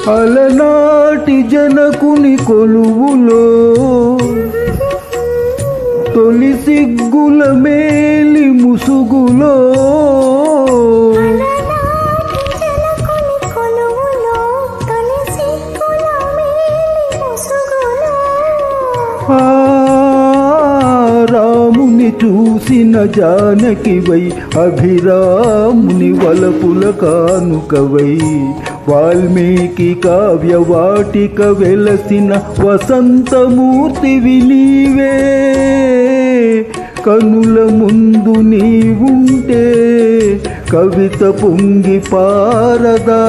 అలనాటి జనకుని కొలువులో తొలి సిగ్గుల మేలి ముసుగులో రాముని చూసిన జానకివై అభిరాముని వలపుల కానుకవై వాల్మీకి కావ్యవాటిక వెలసిన వసంతమూర్తివి నీవే. కనుల ముందు నీవుంటే కవిత పొంగి పారదా.